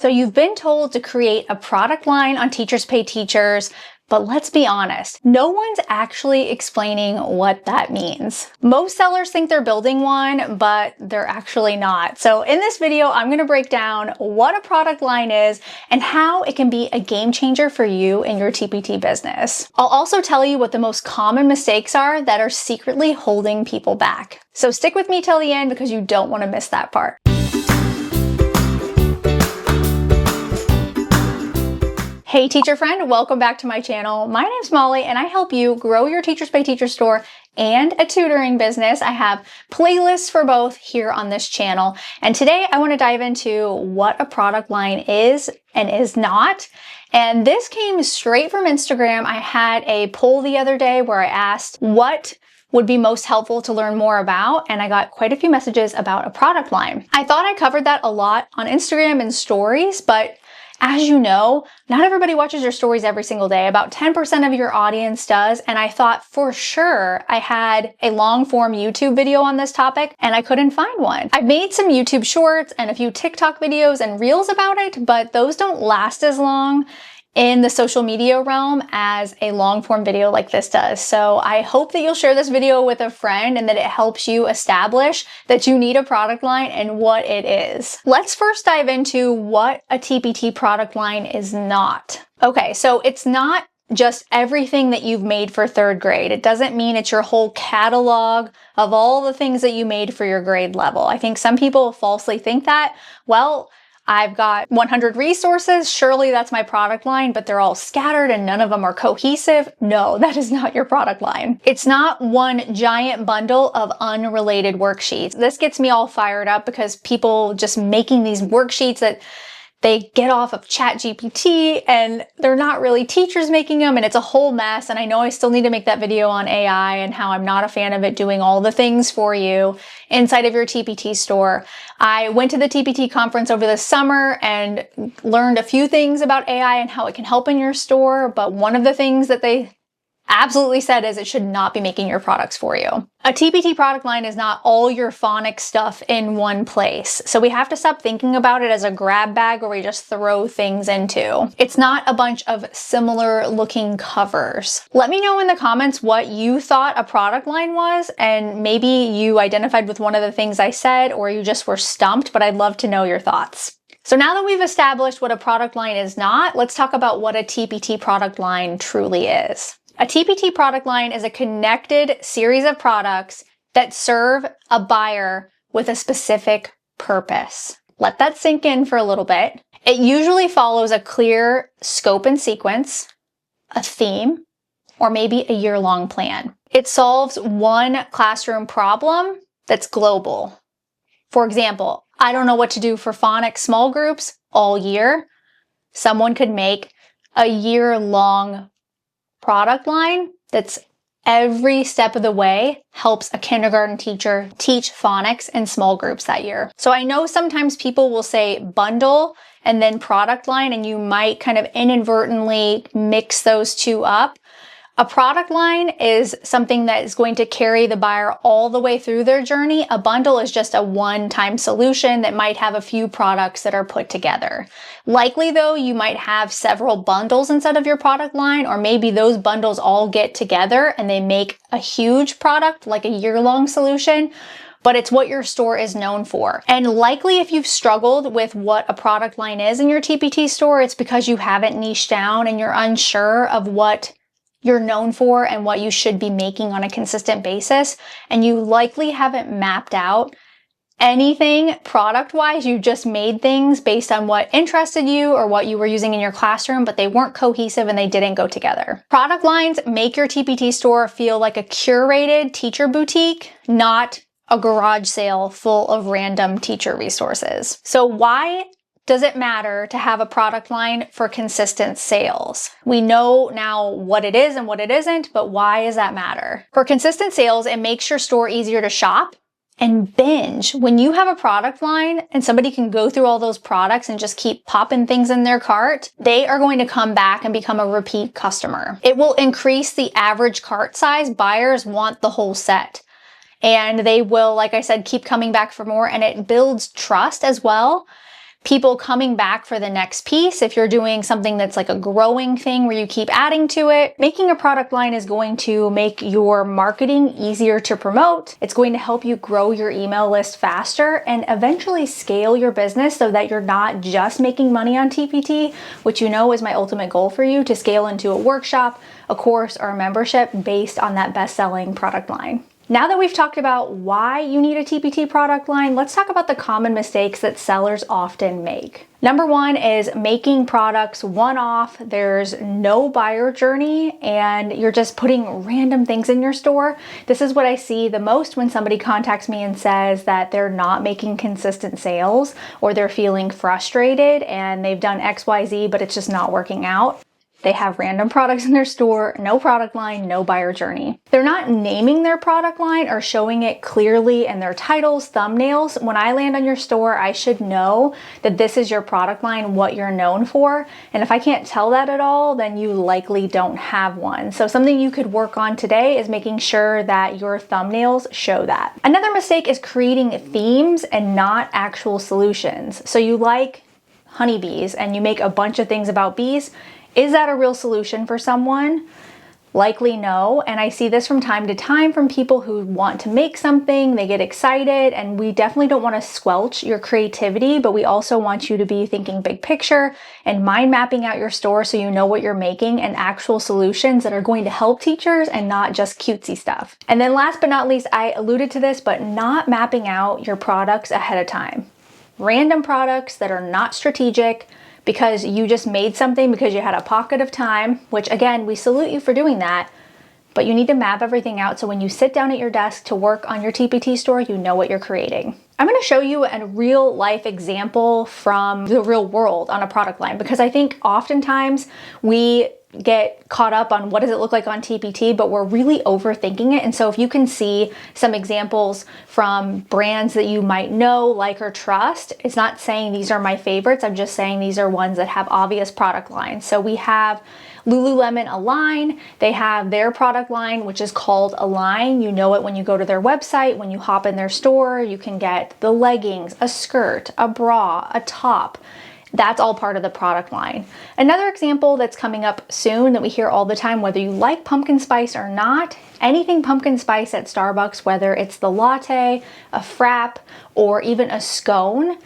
So you've been told to create a product line on Teachers Pay Teachers, but let's be honest, no one's actually explaining what that means. Most sellers think they're building one, but they're actually not. So in this video, I'm gonna break down what a product line is and how it can be a game changer for you in your TPT business. I'll also tell you what the most common mistakes are that are secretly holding people back. So stick with me till the end because you don't wanna miss that part. Hey teacher friend, welcome back to my channel. My name's Molly and I help you grow your Teachers Pay Teacher store and a tutoring business. I have playlists for both here on this channel. And today I want to dive into what a product line is and is not. And this came straight from Instagram. I had a poll the other day where I asked what would be most helpful to learn more about, and I got quite a few messages about a product line. I thought I covered that a lot on Instagram and stories, but as you know, not everybody watches your stories every single day. About 10% of your audience does, and I thought for sure I had a long-form YouTube video on this topic, and I couldn't find one. I've made some YouTube shorts and a few TikTok videos and reels about it, but those don't last as long in the social media realm as a long-form video like this does. So I hope that you'll share this video with a friend and that it helps you establish that you need a product line and what it is. Let's first dive into what a TPT product line is not. Okay, so it's not just everything that you've made for third grade. It doesn't mean it's your whole catalog of all the things that you made for your grade level. I think some people falsely think that. Well, I've got 100 resources, surely that's my product line, but they're all scattered and none of them are cohesive. No, that is not your product line. It's not one giant bundle of unrelated worksheets. This gets me all fired up because people just making these worksheets that they get off of ChatGPT and they're not really teachers making them and it's a whole mess. And I know I still need to make that video on AI and how I'm not a fan of it doing all the things for you inside of your TPT store. I went to the TPT conference over the summer and learned a few things about AI and how it can help in your store. But one of the things that they absolutely said is it should not be making your products for you. A TPT product line is not all your phonics stuff in one place. So we have to stop thinking about it as a grab bag where we just throw things into. It's not a bunch of similar looking covers. Let me know in the comments what you thought a product line was, and maybe you identified with one of the things I said or you just were stumped, but I'd love to know your thoughts. So now that we've established what a product line is not, let's talk about what a TPT product line truly is. A TPT product line is a connected series of products that serve a buyer with a specific purpose. Let that sink in for a little bit. It usually follows a clear scope and sequence, a theme, or maybe a year-long plan. It solves one classroom problem that's global. For example, I don't know what to do for phonics small groups all year. Someone could make a year-long product line that's every step of the way helps a kindergarten teacher teach phonics in small groups that year. So I know sometimes people will say bundle and then product line, and you might kind of inadvertently mix those two up. A product line is something that is going to carry the buyer all the way through their journey. A bundle is just a one-time solution that might have a few products that are put together. Likely though, you might have several bundles instead of your product line, or maybe those bundles all get together and they make a huge product like a year-long solution, but it's what your store is known for. And likely if you've struggled with what a product line is in your TPT store, it's because you haven't niched down and you're unsure of what you're known for and what you should be making on a consistent basis. And you likely haven't mapped out anything product-wise. You just made things based on what interested you or what you were using in your classroom, but they weren't cohesive and they didn't go together. Product lines make your TPT store feel like a curated teacher boutique, not a garage sale full of random teacher resources. So why does it matter to have a product line for consistent sales? We know now what it is and what it isn't, but why does that matter? For consistent sales, it makes your store easier to shop and binge. When you have a product line and somebody can go through all those products and just keep popping things in their cart, they are going to come back and become a repeat customer. It will increase the average cart size. Buyers want the whole set. And they will, like I said, keep coming back for more, and it builds trust as well. people coming back for the next piece. If you're doing something that's like a growing thing where you keep adding to it, making a product line is going to make your marketing easier to promote. It's going to help you grow your email list faster and eventually scale your business so that you're not just making money on TPT, which you know is my ultimate goal for you, to scale into a workshop, a course, or a membership based on that best-selling product line. Now that we've talked about why you need a TPT product line, let's talk about the common mistakes that sellers often make. Number one is making products one-off. There's no buyer journey and you're just putting random things in your store. This is what I see the most when somebody contacts me and says that they're not making consistent sales or they're feeling frustrated and they've done XYZ, but it's just not working out. They have random products in their store, no product line, no buyer journey. They're not naming their product line or showing it clearly in their titles, thumbnails. When I land on your store, I should know that this is your product line, what you're known for. And if I can't tell that at all, then you likely don't have one. So something you could work on today is making sure that your thumbnails show that. Another mistake is creating themes and not actual solutions. So you like honeybees and you make a bunch of things about bees. Is that a real solution for someone? Likely no. And I see this from time to time from people who want to make something, they get excited, and we definitely don't want to squelch your creativity, but we also want you to be thinking big picture and mind mapping out your store so you know what you're making and actual solutions that are going to help teachers and not just cutesy stuff. And then last but not least, I alluded to this, but not mapping out your products ahead of time. Random products that are not strategic, because you just made something because you had a pocket of time, which again, we salute you for doing that, but you need to map everything out so when you sit down at your desk to work on your TPT store, you know what you're creating. I'm going to show you a real life example from the real world on a product line, because I think oftentimes we get caught up on what does it look like on TPT, but we're really overthinking it. And so if you can see some examples from brands that you might know, like, or trust, it's not saying these are my favorites. I'm just saying these are ones that have obvious product lines. So we have Lululemon Align. They have their product line, which is called Align. You know it when you go to their website. When you hop in their store, you can get the leggings, a skirt, a bra, a top. That's all part of the product line. Another example that's coming up soon that we hear all the time, whether you like pumpkin spice or not, anything pumpkin spice at Starbucks, whether it's the latte, a frap, or even a scone,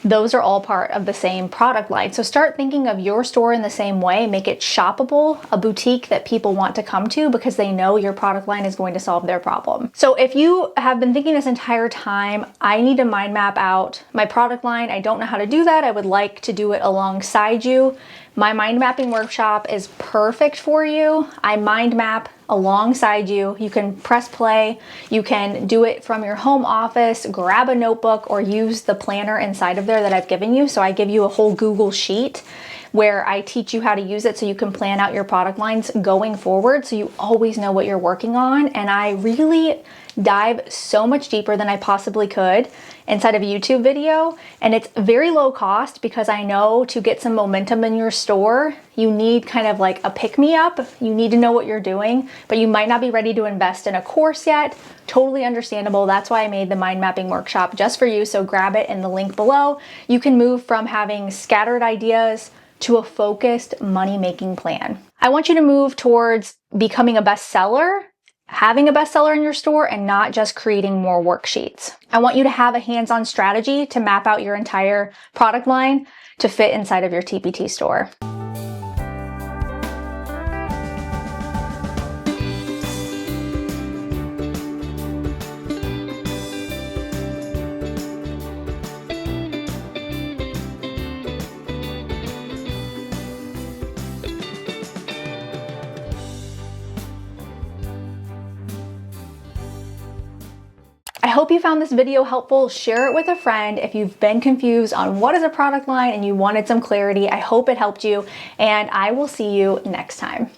those are all part of the same product line. So start thinking of your store in the same way. Make it shoppable, a boutique that people want to come to because they know your product line is going to solve their problem. So if you have been thinking this entire time, I need to mind map out my product line, I don't know how to do that, I would like to do it alongside you, my mind mapping workshop is perfect for you. I mind map alongside you. You can press play. You can do it from your home office, grab a notebook, or use the planner inside of there that I've given you. So I give you a whole Google sheet where I teach you how to use it so you can plan out your product lines going forward so you always know what you're working on. And I really dive so much deeper than I possibly could inside of a YouTube video, and it's very low cost because I know to get some momentum in your store, you need kind of like a pick-me-up. You need to know what you're doing, but you might not be ready to invest in a course yet. Totally understandable. That's why I made the mind mapping workshop just for you, so grab it in the link below. You can move from having scattered ideas to a focused money-making plan. I want you to move towards becoming a bestseller, having a bestseller in your store, and not just creating more worksheets. I want you to have a hands-on strategy to map out your entire product line to fit inside of your TPT store. I hope you found this video helpful. Share it with a friend if you've been confused on what is a product line and you wanted some clarity. I hope it helped you, and I will see you next time.